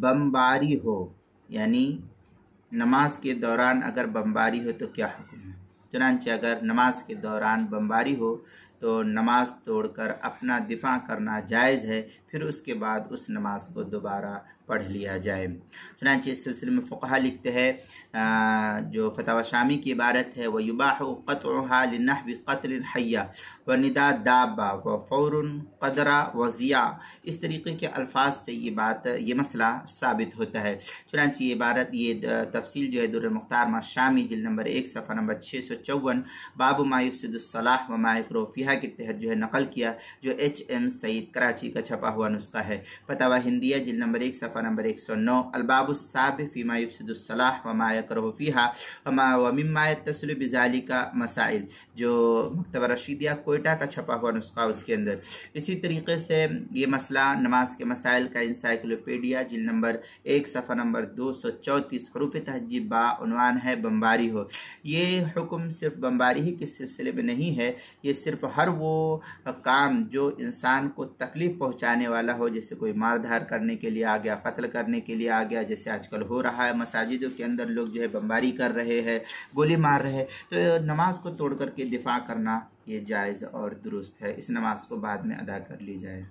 बमबारी हो, यानी नमाज के दौरान अगर बमबारी हो तो क्या हुक्म है। चुनांचे अगर नमाज के दौरान बमबारी हो तो नमाज तोड़कर अपना दिफा करना जायज़ है, फिर उसके बाद उस नमाज को दोबारा पढ़ लिया जाए। चुनांचे इस सिलसिले में फ़ुक़हा लिखते हैं, जो फतवा शामी की इबारत है, वह युबाहु क़त्उहा लिनहवी क़त्लिन हय्या व निदा दाब्बा व फ़ौरुन क़दरा व ज़िया, इस तरीके के अल्फाज से ये मसला साबित होता है। चुनांचे ये इबारत, ये तफसील जो है दुर्र मुख्तार मा शामी जिल्द नंबर 1 सफ़ा नंबर 654 बाबु मा युफ़सिदुस्सलाह व मा यकरूहु फ़ीहा के तहत जो है नकल किया, जो HM सईद कराची का छपा हुआ नुस्खा है। फतवा हिंदिया जिल्द नंबर 1 सफ़ा नंबर 109 अलबाबुस्साबिक़ फ़ीमा युफ़सिदुस्सलाह व मा यकरूहु फ़ीहा व मिम्मा यत्तसिलु बिज़ालिका मसाइल, जो मकतबा रशीदिया कोयटा का छपा हुआ नुस्खा उसके अंदर। इसी तरीके से ये मसला नमाज के मसाइल का इंसाइक्लोपीडिया जिल्द नंबर 1 सफ़ा नंबर 234 हरूफ तहज्जीब बा उन्वान है बमबारी हो। ये हुक्म सिर्फ बमबारी ही के सिलसिले में नहीं है, ये सिर्फ हर वो काम जो इंसान को तकलीफ़ पहुँचाने वाला हो, जैसे कोई मारधार करने के लिए आ गया, कत्ल करने के लिए आ गया, जैसे आजकल हो रहा है, मसाजिदों के अंदर लोग जो है बमबारी कर रहे हैं, गोली मार रहे हैं, तो नमाज को तोड़ करके दिफा करना ये जायज़ और दुरुस्त है। इस नमाज को बाद में अदा कर ली जाए।